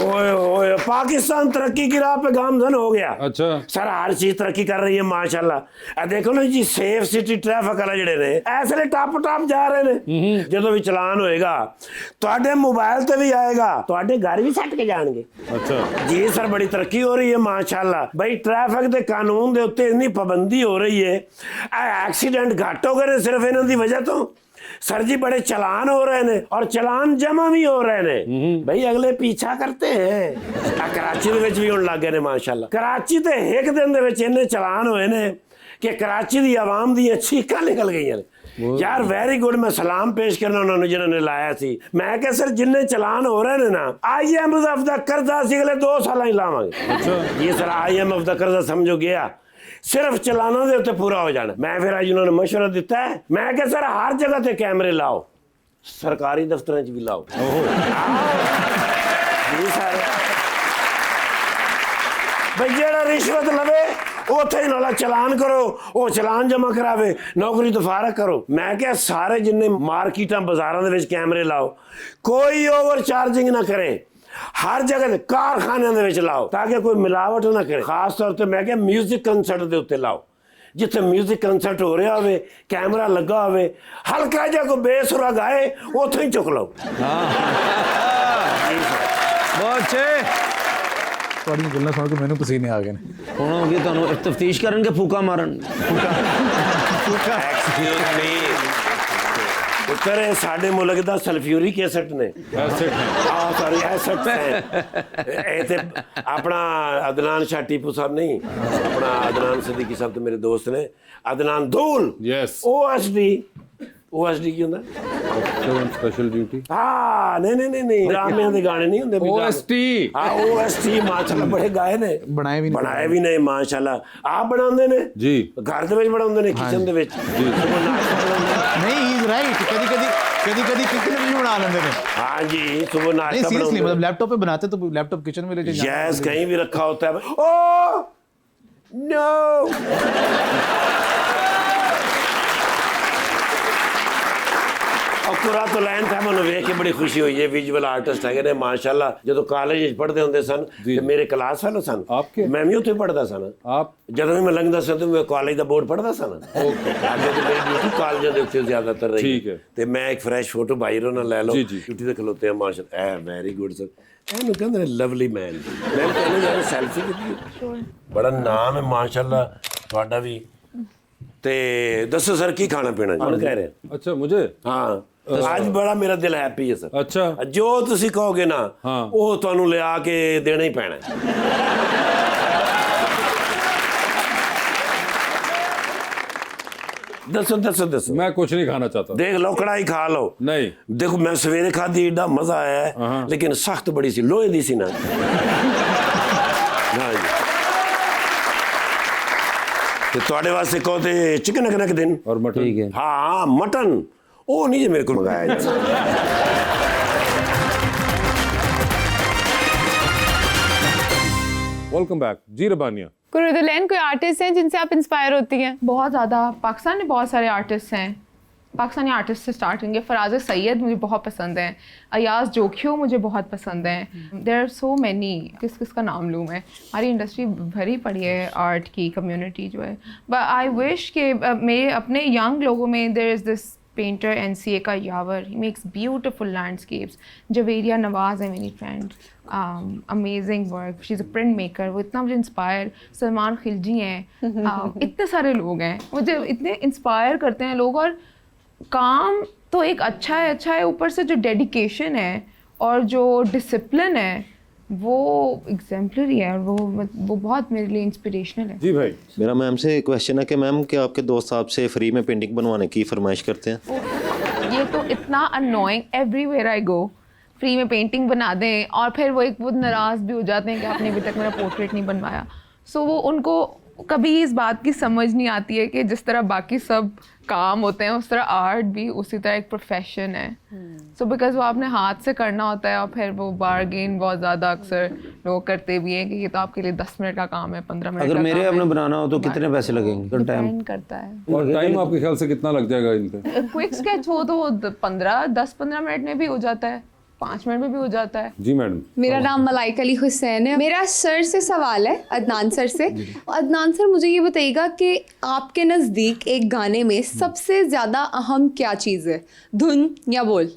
ओए ओए, पाकिस्तान तरक्की की राह पे गामजन हो गया। अच्छा। सर हर चीज तरक्की कर रही है माशाल्लाह। देखो ना जी, सेफ सिटी ट्रैफिक वाले ਜਿਹੜੇ ਨੇ ਐਸੇ ਟਾਪ ਟਾਪ ਜਾ ਰਹੇ ਨੇ। ਜਦੋਂ ਵੀ ਚਲਾਨ ਹੋਏਗਾ ਤੁਹਾਡੇ ਮੋਬਾਈਲ ਤੇ ਵੀ ਆਏਗਾ, ਤੁਹਾਡੇ ਘਰ ਵੀ ਸੱਟ ਕੇ ਜਾਣਗੇ। अच्छा, जी सर, बड़ी तरक्की हो रही है माशाल्लाह। भाई ट्रैफिक के कानून के उत्ते इतनी पाबंदी हो रही है, एक्सीडेंट घट हो गए सिर्फ इन्हों की वजह तो। सर जी बड़े चलान हो रहे हैं और चलान जमा भी हो रहे हैं। भाई अगले पीछा करते हैं। कराची ਦੇ ਵਿੱਚ ਵੀ ਹੁਣ ਲੱਗ ਗਏ ਨੇ ਮਾਸ਼ਾਅੱਲਾ। कराची ਤੇ ਇੱਕ ਦਿਨ ਦੇ ਵਿੱਚ ਇੰਨੇ ਚਲਾਨ ਹੋਏ ਨੇ ਕਿ कराची ਦੀ ਆਵਾਮ ਦੀਆਂ ਚੀਕਾਂ ਨਿਕਲ ਗਈਆਂ ਨੇ। यार वेरी गुड, मैं सलाम पेश करना उन्होंने जिन्होंने लाया सी। मैं क्या सर जिन्ने चलान हो रहे हैं ना, IMF दा कर्जा असीं अगले 2 साल ही लावांगे। ये सर IMF दा कर्जा समझो गया, सिर्फ चलाना दे उत्ते पूरा हो जाना। मैं फिर आज उन्होंने मशवरा दिता है, मैं क्या सर हर जगह ते कैमरे लाओ, सरकारी दफ्तर च भी लाओ। जी सर, भाई जेड़ा रिश्वत लवे ਉੱਥੇ ਹੀ ਨਾਲਾ ਚਲਾਨ ਕਰੋ, ਉਹ ਚਲਾਨ ਜਮ੍ਹਾਂ ਕਰਾਵੇ, ਨੌਕਰੀ ਤੋਂ ਫਾਰਗ ਕਰੋ। ਮੈਂ ਕਿਹਾ ਸਾਰੇ ਜਿੰਨੇ ਮਾਰਕੀਟਾਂ ਬਾਜ਼ਾਰਾਂ ਦੇ ਵਿੱਚ ਕੈਮਰੇ ਲਾਓ, ਕੋਈ ਓਵਰ ਚਾਰਜਿੰਗ ਨਾ ਕਰੇ, ਹਰ ਜਗ੍ਹਾ ਤੇ ਕਾਰਖਾਨਿਆਂ ਦੇ ਵਿੱਚ ਲਾਓ ਤਾਂ ਕਿ ਕੋਈ ਮਿਲਾਵਟ ਨਾ ਕਰੇ। ਖਾਸ ਤੌਰ ਤੇ ਮੈਂ ਕਿਹਾ ਮਿਊਜ਼ਿਕ ਕੰਸਰਟ ਦੇ ਉੱਤੇ ਲਾਓ, ਜਿੱਥੇ ਮਿਊਜ਼ਿਕ ਕੰਸਰਟ ਹੋ ਰਿਹਾ ਹੋਵੇ, ਕੈਮਰਾ ਲੱਗਾ ਹੋਵੇ, ਹਲਕਾ ਜਿਹਾ ਕੋਈ ਬੇਸੁਰਾ ਗਾਏ, ਉੱਥੇ ਹੀ ਚੁੱਕ ਲਓ। ਬਹੁਤ ਅੱਛੇ। ਤੁਹਾਡੀਆਂ ਗੱਲਾਂ ਸੁਣ ਕੇ ਮੈਨੂੰ ਪਸੀਨੇ ਆ ਗਏ ਨੇ। ਹੁਣ ਹੋ ਗਈ ਤੁਹਾਨੂੰ ਤਫਤੀਸ਼ ਕਰਨਗੇ, ਫੂਕਾ ਮਾਰਨ। ਐਕਸਕਿਊਜ਼ ਮੀ, ਉੱਤਰ ਸਾਡੇ ਮੁਲਕ ਦਾ ਸਲਫਿਊਰਿਕ ਐਸਿਡ ਨੇ। ਸੌਰੀ ਐਸਿਡ ਇਹ ਤੇ ਆਪਣਾ ਅਦਨਾਨ ਸ਼ਾਹ ਟੀਪੂ ਸਾਹਿਬ ਨਹੀਂ, ਆਪਣਾ ਅਦਨਾਨ ਸਦੀਕੀ ਸਾਹਿਬ ਤੇ ਮੇਰੇ ਦੋਸਤ ਨੇ, ਅਦਨਾਨ ਧੂਲ। Yes. OSD ਕੀ ਹੁੰਦਾ? Special duty. ਹਾਂ ਨਹੀਂ ਡਰਾਮਿਆਂ ਦੇ ਗਾਣੇ ਨਹੀਂ ਹੁੰਦੇ। OST। ਹਾਂ OST ਮਾਸ਼ਾਅੱਲਾ ਬੜੇ ਗਾਏ ਨੇ, ਬਣਾਏ ਵੀ ਨੇ ਮਾਸ਼ਾਅੱਲਾ। ਆਪ ਬਣਾਉਂਦੇ ਨੇ जी। ਘਰ ਦੇ ਵਿੱਚ ਬਣਾਉਂਦੇ ਨੇ, ਕਿਚਨ ਦੇ ਵਿੱਚ। ਨਹੀਂ ਹੀ ਇਜ਼ ਰਾਈਟ। कभी किचन में भी बना लेते हैं। हाँ जी, सुबह नहीं नाश्ता सीरियसली, मतलब लैपटॉप पे बनाते तो लैपटॉप किचन में लेके जाना। यस, कहीं भी रखा होता है। ओह नो, ਕੁਰਾ ਤੋਂ ਲਾਈਨ ਸਾਹਿਬ ਨੂੰ ਵੇਖ ਕੇ ਬੜੀ ਖੁਸ਼ੀ ਹੋਈ ਹੈ। ਵਿਜ਼ੂਅਲ ਆਰਟਿਸਟ ਹੈਗੇ ਨੇ ਮਾਸ਼ਾਅੱਲਾ। ਜਦੋਂ ਕਾਲਜ ਵਿੱਚ ਪੜ੍ਹਦੇ ਹੁੰਦੇ ਸਨ ਤੇ ਮੇਰੇ ਕਲਾਸ ਫੈਲੋ ਸਨ, ਮੈਂ ਵੀ ਉੱਥੇ ਪੜ੍ਹਦਾ ਸਨ। आप ਜਦੋਂ ਵੀ ਮੈਂ ਲੰਘਦਾ ਸੀ ਤੇ ਮੈਂ ਕਾਲਜ ਦਾ ਬੋਰਡ ਪੜ੍ਹਦਾ ਸਨ। ਅੱਗੇ ਤੇ ਮੇਰੀ ਡਿਊਟੀ ਕਾਲਜਾਂ ਦੇ ਉੱਤੇ ਜ਼ਿਆਦਾਤਰ ਰਹੀ। ਠੀਕ ਹੈ। ਤੇ ਮੈਂ ਇੱਕ ਫਰੈਸ਼ ਫੋਟੋ ਬਾਈ ਰੋ ਨਾਲ ਲੈ ਲਓ, ਜੀ, ਜੀ। ਡਿਊਟੀ ਤੇ ਖਲੋਤੇ ਆ ਮਾਸ਼ਾਅੱਲਾ। ਐ ਵੈਰੀ ਗੁੱਡ ਸਰ। ਇਹਨੂੰ ਕਹਿੰਦੇ ਨੇ ਲਵਲੀ ਮੈਨ। ਮੈਂ ਕਹਿੰਦਾ ਯਾਰ ਸੈਲਫੀ ਕੀਤੀ, ਬੜਾ ਨਾਮ ਹੈ ਮਾਸ਼ਾਅੱਲਾ ਤੁਹਾਡਾ ਵੀ। ਤੇ ਦੱਸੋ ਸਰ ਕੀ ਖਾਣਾ ਪੀਣਾ ਜੀ ਕਹਿ ਰਹੇ? अच्छा मुझे। ਹਾਂ, ਅੱਜ ਬੜਾ ਮੇਰਾ ਦਿਲ ਹੈਪੀ ਹੈ ਸਰ। अच्छा। ਜੋ ਤੁਸੀਂ ਕਹੋਗੇ ਨਾ ਉਹ ਤੁਹਾਨੂੰ ਲਿਆ ਕੇ ਦੇਣਾ ਹੀ ਪੈਣਾ। दसो मैं कुछ नहीं खाना चाहता। देख लो, कढ़ाई खा लो। नहीं देखो मैं सवेरे खाधी, एडा मजा आया है, लेकिन सख्त बड़ी सी, लोहे दी सी ना। हाँ जी, ते तुहाडे वास्ते कहो ते चिकन एक दिन। और मटन। ठीक है। हाँ मटन, वो नहीं जी मेरे को मंगाया। वेलकम बैक जी रबानिया। कुरुदुलैन कोई आर्टिस्ट हैं जिनसे आप इंस्पायर होती हैं? बहुत ज़्यादा पाकिस्तान में बहुत सारे आर्टिस्ट हैं। पाकिस्तानी आर्टिस्ट से स्टार्ट करेंगे। फराज सैयद मुझे बहुत पसंद हैं। अयाज जोखियो मुझे बहुत पसंद हैं। देयर आर सो मैनी, किस का नाम लूँ मैं। हमारी इंडस्ट्री भरी पड़ी है आर्ट की, कम्युनिटी जो है। बट आई विश कि मेरे अपने यंग लोगों में there is this painter NCA का Yawar, he makes beautiful landscapes. Javeria Nawaz है मेरी friend, amazing work, she is a print maker, वो इतना मुझे इंस्पायर। सलमान खिलजी हैं, इतने सारे लोग हैं मुझे इतने इंस्पायर करते हैं लोग। और काम तो एक अच्छा है, ऊपर से जो डेडिकेशन है और जो डिसिप्लिन है वो एग्जेम्पलरी है, और वो बहुत मेरे लिए इंस्पिरेशनल है। जी भाई, मेरा मैम से क्वेश्चन है कि मैम क्या आपके दोस्त आपसे फ्री में पेंटिंग बनवाने की फरमाइश करते हैं? ये तो इतना annoying, everywhere I go free में पेंटिंग बना दें, और फिर वो नाराज़ भी हो जाते हैं कि आपने अभी तक मेरा पोर्ट्रेट नहीं बनवाया। सो वो उनको कभी इस बात की समझ नहीं आती है कि जिस तरह बाकी सब काम होते हैं उस तरह आर्ट भी उसी तरह एक प्रोफेशन है। सो बिकॉज वो आपने हाथ से करना होता है, और फिर वो बार्गेन बहुत ज़्यादा अक्सर लोग करते भी हैं कि ये तो आपके लिए 10 मिनट का काम है, 15 मिनट अगर मेरे अपने बनाना हो तो कितने पैसे लगेंगे? डिपेंड करता है। और टाइम आपके ख्याल से कितना लग जाएगा इन पे? क्विक स्केच हो तो 10-15 मिनट में भी हो जाता है, 5 मिनट में भी हो जाता है। जी मैडम। मेरा नाम मलाइका अली हुसैन है। मेरा सर से सवाल है, अदनान सर से। अदनान सर, मुझे ये बताइएगा कि आपके नज़दीक एक गाने में सबसे ज़्यादा अहम क्या चीज़ है, धुन या बोल?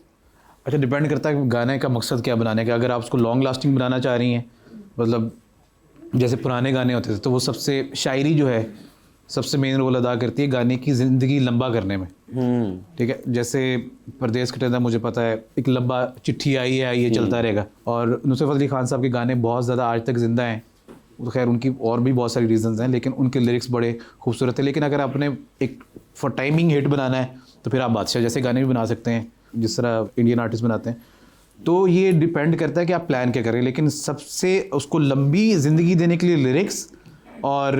अच्छा, डिपेंड करता है गाने का मकसद क्या बनाने का। अगर आप उसको लॉन्ग लास्टिंग बनाना चाह रही हैं, मतलब जैसे पुराने गाने होते थे, तो वो सबसे शायरी जो है सबसे मेन रोल अदा करती है गाने की ज़िंदगी लंबा करने में। ठीक है, जैसे परदेस कटेदा मुझे पता है, एक लंबा चिट्ठी आई है, ये चलता रहेगा। और नुसरत फतेह अली खान साहब के गाने बहुत ज़्यादा आज तक ज़िंदा हैं। तो खैर उनकी और भी बहुत सारी रीजंस हैं, लेकिन उनके लिरिक्स बड़े खूबसूरत है। लेकिन अगर आपने एक फॉर टाइमिंग हिट बनाना है तो फिर आप बादशाह जैसे गाने भी बना सकते हैं, जिस तरह इंडियन आर्टिस्ट बनाते हैं। तो ये डिपेंड करता है कि आप प्लान क्या करें, लेकिन सबसे उसको लंबी ज़िंदगी देने के लिए लिरिक्स और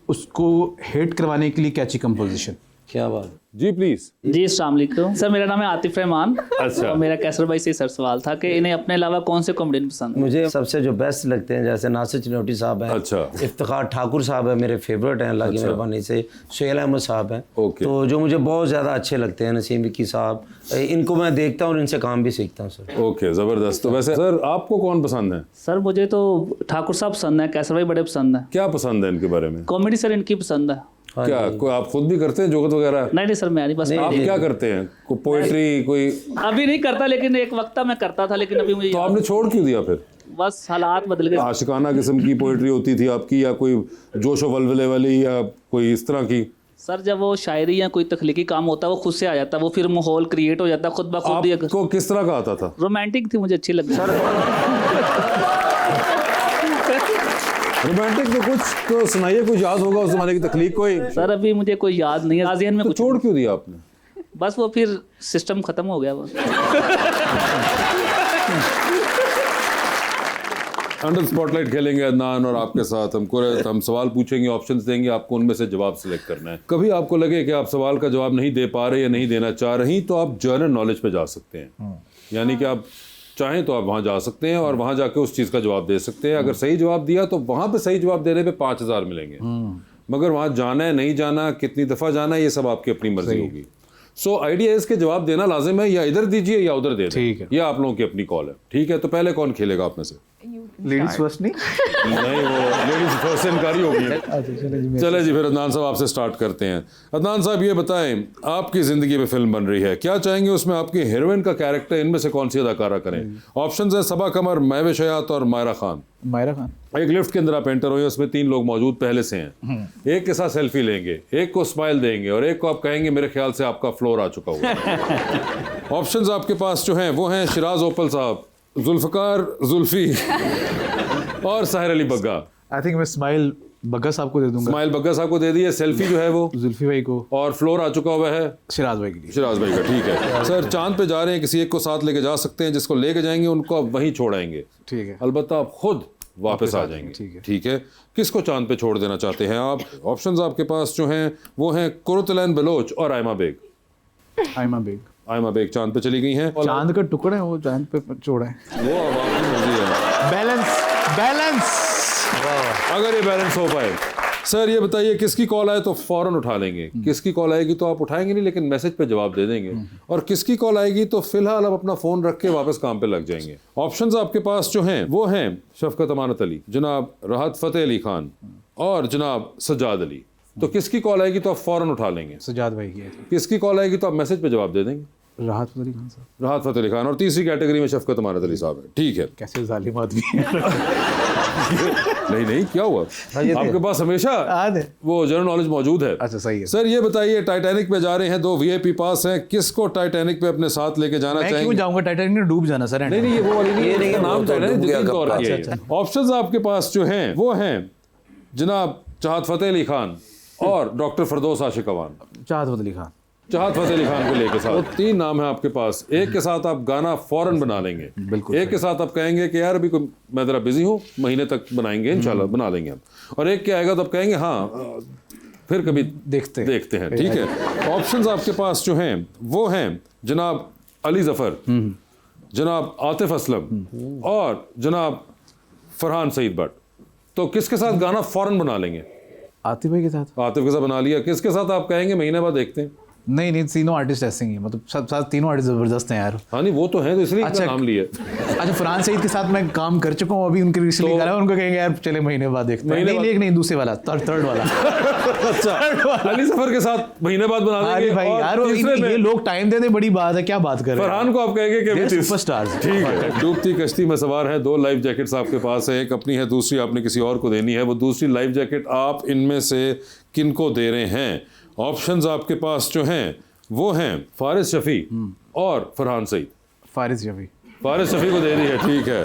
उसको हिट करवाने के लिए कैची कंपोजिशन। क्या बात। जी प्लीज। जी अस्सलाम वालेकुम सर, मेरा नाम है आतिफ रहमान। अच्छा। और मेरा कैसर भाई से सर सवाल था कि इन्हें अपने अलावा कौन से कॉमेडियन पसंद है? मुझे सबसे जो बेस्ट लगते हैं जैसे नासिर चिनोटी साहब हैं, अच्छा। इफ्तिखार ठाकुर साहब है, मेरे फेवरेट हैं अल्लाह की मेहरबानी से। सुहेल अहमद साहब हैं। ओके। तो जो मुझे बहुत ज़्यादा अच्छे लगते हैं, नसीम विक्की साहब, इनको मैं देखता हूँ और इनसे काम भी सीखता हूँ सर। ओके, ज़बरदस्त। तो वैसे सर आपको कौन पसंद है? सर मुझे तो ठाकुर साहब पसंद है, कैसर भाई बड़े पसंद है। क्या पसंद है इनके बारे में? कॉमेडी सर इनकी पसंद है। क्या कोई आप खुद भी करते हैं जोगत वगैरह? नहीं सर, मैं नहीं, बस आप क्या करते हैं? कोई पोएट्री कोई? अभी नहीं करता, लेकिन एक वक्त मैं करता था, लेकिन अभी मुझे तो आपने छोड़ क्यों दिया फिर? बस हालात बदल गए। आशिकाना किस्म की पोएट्री होती थी आपकी, या कोई जोशो वलवले वाली, या कोई इस तरह की? सर जब वो शायरी या कोई तख्लीकी काम होता है वो खुद से आ जाता है, वो फिर माहौल क्रिएट हो जाता है खुद ब खुद ही। आपको किस तरह का आता था? रोमांटिक थी, मुझे अच्छी लगी। रोमांटिक तो कुछ तो सुनाइए, कुछ याद होगा उस जमाने की तकलीफ कोई। सर अभी मुझे कोई याद नहीं है, आज़ियन में तो कुछ छोड़ क्यों दिया आपने? बस वो फिर सिस्टम खत्म हो गया वो। अंडर स्पॉटलाइट खेलेंगे अदनान और आपके साथ। हम सवाल पूछेंगे, ऑप्शंस देंगे आपको, उनमें से जवाब सिलेक्ट करना है। कभी आपको लगे कि आप सवाल का जवाब नहीं दे पा रहे या नहीं देना चाह रही, तो आप जनरल नॉलेज पे जा सकते हैं। यानी कि आप चाहें तो आप वहाँ जा सकते हैं और वहाँ जाके उस चीज़ का जवाब दे सकते हैं। अगर सही जवाब दिया तो वहाँ पे सही जवाब देने पे 5000 मिलेंगे। मगर वहाँ जाना है, नहीं जाना, कितनी दफ़ा जाना है, ये सब आपकी अपनी मर्जी होगी। सो आइडिया इसके जवाब देना लाजिम है, या इधर दीजिए या उधर दे दें। ठीक है। ये आप लोगों की अपनी कॉल है। ठीक है, तो पहले कौन खेलेगा आप में से? लेडीज फर्स्ट नहीं? नहीं, वो लेडीज फर्स्ट इनकारी होगी। चले जी, फिर अदनान साहब आपसे स्टार्ट करते हैं। अदनान साहब ये बताएं, आपकी ज़िंदगी में फिल्म बन रही है, क्या चाहेंगे उसमें आपकी हीरोइन का कैरेक्टर इनमें से कौन सी अदाकारा करें? ऑप्शंस हैं सबा कमर, महवे शयात और मायरा खान। मायरा खान। एक लिफ्ट के अंदर आप एंटर हुए, उसमें 3 लोग मौजूद पहले से हैं। एक के साथ सेल्फी लेंगे, एक को स्माइल देंगे और एक को आप कहेंगे मेरे ख्याल से आपका फ्लोर आ चुका हुआ। ऑप्शंस आपके पास जो हैं वो हैं शिराज ओपल साहब, जुल्फकार जुल्फी और साहिर अली बग्गा। आई थिंक मैं स्माइल बग्गा साहब को दे दूंगा। स्माइल बग्गा साहब को दे दिए, सेल्फी जो है वो जुल्फी भाई को, और फ्लोर आ चुका हुआ है शिराज भाई के लिए। शिराज भाई का। ठीक है सर, चांद पे जा रहे हैं, किसी एक को साथ लेके जा सकते हैं, जिसको लेके जाएंगे उनको आप वहीं छोड़ाएंगे। ठीक है। अलबत्ता आप खुद वापस आ जाएंगे। ठीक है। ठीक है, किसको चांद पे छोड़ देना चाहते हैं आप? ऑप्शंस आपके पास जो हैं वो हैं कुरुतलैन बलोच और आयमा बेग। आयमा बेग। आयमा बेग चांद पे चली गई हैं। चांद का टुकड़ा है वो, चांद पे छोड़ा है वो अब आपकी मर्जी है। बैलेंस बैलेंस अगर ये बैलेंस हो पाए। सर ये बताइए, किसकी कॉल आए तो फौरन उठा लेंगे, किसकी कॉल आएगी तो आप उठाएंगे नहीं लेकिन मैसेज पे जवाब दे देंगे, और किसकी कॉल आएगी तो फिलहाल आप अपना फोन रख के वापस काम पे लग जाएंगे। ऑप्शंस आपके पास जो हैं वो हैं शफकत अमानत अली, जनाब राहत फतेह अली खान और जनाब सज्जाद अली। तो किसकी कॉल आएगी तो आप फौरन उठा लेंगे, सजाद भाई की किसकी कॉल आएगी तो आप मैसेज पे जवाब दे देंगे, राहत फतेह अली खान साहब। राहत फतेह अली खान, और तीसरी कैटेगरी में शफकत अमानत अली साहब है। ठीक है, कैसे जालिम आदमी है। नहीं क्या हुआ, आपके पास हमेशा याद है वो जनरल नॉलेज मौजूद है। अच्छा सही है। सर ये बताइए, टाइटैनिक पे जा रहे हैं, 2 VIP पास हैं, किसको टाइटैनिक पे अपने साथ लेके जाना मैं क्यों चाहेंगे? जाऊंगा, टाइटैनिक में डूब जाना सर। नहीं ये वो वाली नहीं, ये नाम तो है डूब गया जितनी कब तौर का। की है। अच्छा। ऑप्शंस आपके पास जो हैं वो हैं जनाब चाहत फतेह अली खान और डॉक्टर फरदौस आशिक अवान। चाहत फतेह अली खान, चाहत फतेह अली खान को लेके साथ 3 नाम है आपके पास। एक के साथ आप गाना फौरन बना लेंगे, बिल्कुल एक के साथ आप कहेंगे कि यार अभी मैं जरा बिजी हूँ, महीने तक बनाएंगे इंशाल्लाह, बना लेंगे हम, और एक के आएगा तो आप कहेंगे हाँ फिर कभी देखते हैं। ठीक है, ऑप्शंस आपके पास जो हैं वो हैं जनाब अली जफर, जनाब आतिफ असलम और जनाब फरहान सईद भट्ट। तो किसके साथ गाना फौरन बना लेंगे? आतिफ भाई के साथ। आतिफ के साथ बना लिया, किसके साथ आप कहेंगे महीने बाद देखते हैं? नहीं तीनों आर्टिस्ट ऐसे ही हैं, मतलब सब तीनों आर्टिस्ट जबरदस्त हैं यार। हाँ नहीं वो तो है, तो इसलिए अच्छा, नाम लिया। अच्छा फरहान सईद के साथ मैं काम कर चुका हूँ, अभी उनके इसलिए कर रहा हूँ, उनको कहेंगे यार चले महीने बाद देखते हैं। नहीं दूसरे वाला, थर्ड वाला। अच्छा अली जफर के साथ महीने बाद बना देंगे। भाई यार ये लोग टाइम दे दे, बड़ी बात है, क्या बात कर रहे हैं। फरहान को आप कहेंगे कि सुपरस्टार्स। ठीक है, डूबती कश्ती में सवार है, 2 लाइफ जैकेट्स आपके पास है, एक अपनी है, दूसरी आपने किसी और को देनी है। वो दूसरी लाइफ जैकेट आप इनमें से किनको दे रहे हैं? ऑप्शंस आपके पास जो हैं वो हैं फारिस शफी और फरहान सईद। फारिस शफी को दे दी है। ठीक है,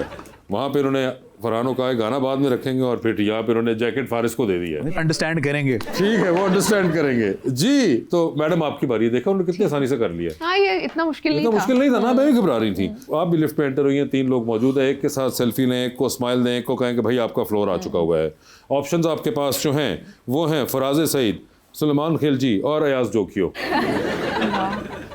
वहाँ पे उन्होंने फरहान का गाना बाद में रखेंगे और फिर यहाँ पे उन्होंने जैकेट फारिस को दे दी है। अंडरस्टैंड करेंगे। ठीक है, वो अंडरस्टैंड करेंगे जी। तो मैडम आपकी बारी, देखा उन्होंने कितनी आसानी से कर लिया। हाँ ये इतना मुश्किल नहीं था ना, मैं भी घबरा रही थी। आप भी लिफ्ट पे एंटर हुई हैं, 3 लोग मौजूद है, एक के साथ सेल्फी लें, एक को स्माइल दें, एक को कहें कि भाई आपका फ्लोर आ चुका हुआ है। ऑप्शंस आपके पास जो हैं वो हैं फराज सईद, सुलेमान खिलजी और अयाज जोखियो।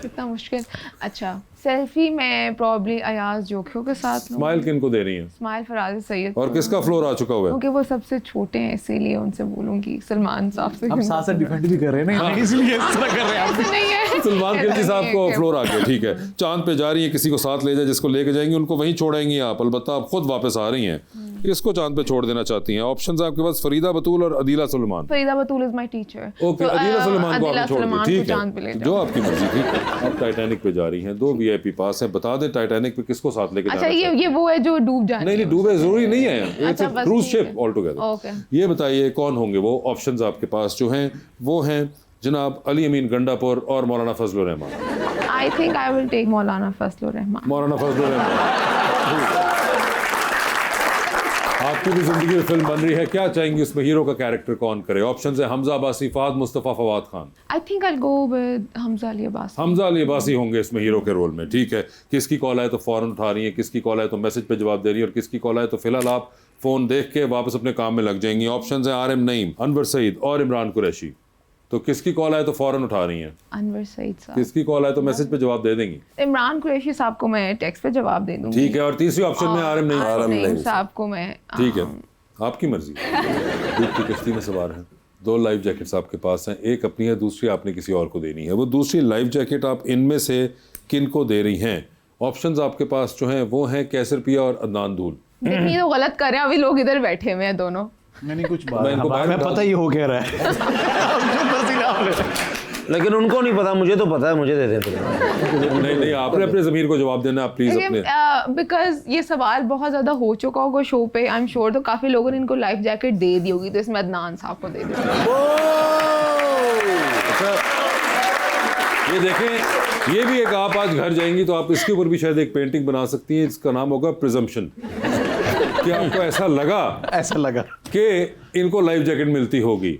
कितना मुश्किल। अच्छा सेल्फी में प्रॉब्ली अयाज जोखियो के साथ। स्माइल किनको दे रही हैं? स्माइल फराज सईद। और किसका फ्लोर आ चुका हुआ है? क्योंकि वो सबसे छोटे हैं इसीलिए उनसे बोलूंगी। सलमान साहब से। अब साथ डिफेंड भी कर रहे हैं ना, इसलिए इस तरह कर रहे हैं आप। नहीं है सलमान खिलजी साहब को फ्लोर आ गया। ठीक है, चांद पे जा रही है, किसी को साथ ले जाए, जिसको लेके जाएंगी उनको वहीं छोड़ेंगी आप, अलबत्ता आप खुद वापस आ रही हैं, किसको चांद पे छोड़ देना चाहती हैं? ऑप्शंस आपके पास फरीदा बतूल और Adila Suleman. Farida Batool is my teacher. Okay, Adila Suleman को आप छोड़ दें। ठीक चांद पे ले है, जाओ। जो आपकी मर्जी। ठीक है, आप टाइटैनिक पे जा रही हैं, 2 VIP पास हैं, बता दें टाइटैनिक पे किसको साथ लेके अच्छा जाना चाहती हैं? ये वो है जो डूब जाने। नहीं डूबे जरूरी नहीं है, अच्छा, बस क्रूज ठीक है। Ship all together. ओके। ये बताइए कौन होंगे वो? ऑप्शंस आपके पास जो हैं वो हैं जनाब अली अमीन गंडापुर और Maulana Fazlur Rehman. I think I will take Maulana Fazlur Rahman. मौलाना फजलुर रहमान। आपकी भी जिंदगी में फिल्म बन रही है, क्या चाहेंगी उसमें हीरो का कैरेक्टर कौन करे? ऑप्शंस है Hamza Abbasi, Fahd Mustafa, Fawad Khan. I think I will go with Hamza Ali Abbasi. Hamza Ali Abbasi होंगे इसमें हीरो के रोल में। ठीक है, किसकी कॉल आए तो फौरन उठा रही है, किसकी कॉल आए तो मैसेज पे जवाब दे रही है, और किसकी कॉल आए तो फिलहाल आप फोन देख के वापस अपने काम में लग जाएंगी। ऑप्शंस हैं RM नईम, अनवर सईद और इमरान कुरैशी। तो किसकी कॉल आए तो फौरन उठा रही हैं? अनवर सईद साहब। किसकी कॉल आए तो मैसेज पे जवाब दे देंगी? इमरान कुरैशी साहब को मैं टेक्स्ट पे जवाब दे दूंगी। ठीक है, और तीसरी ऑप्शन में RM नईम साहब को मैं। ठीक है, आपकी मर्जी। डूबती कश्ती में सवार हैं, 2 लाइफ जैकेट्स आपके पास हैं, एक अपनी है, दूसरी आपने किसी और को देनी है। वो दूसरी लाइफ जैकेट आप इनमें से किन को दे रही हैं? ऑप्शंस आपके पास जो हैं वो हैं कैसर पिया और अदनान धूल। देखिए तो गलत कर रहे हैं, अभी लोग इधर बैठे हुए हैं दोनों। नहीं कुछ मैं पता ही हो क्या रहा है। लेकिन उनको नहीं पता, मुझे तो पता है, मुझे दे देते। नहीं आपने अपने ज़मीर को जवाब देना, आप प्लीज अपने। बिकॉज ये सवाल बहुत ज़्यादा हो चुका होगा शो पे, आई एम श्योर, तो काफ़ी लोगों ने इनको लाइफ जैकेट दे दी होगी, तो इसमें अदनान साहब को दे दी। अच्छा ये देखें, ये भी एक, आप आज घर जाएंगी तो आप इसके ऊपर भी शायद एक पेंटिंग बना सकती हैं, इसका नाम होगा प्रिजम्पशन। कि आपको ऐसा लगा कि इनको लाइफ जैकेट मिलती होगी,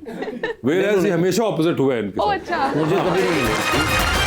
वेयर एज ये हमेशा ऑपोजिट हुआ है इनके साथ। अच्छा मुझे कभी नहीं मिली।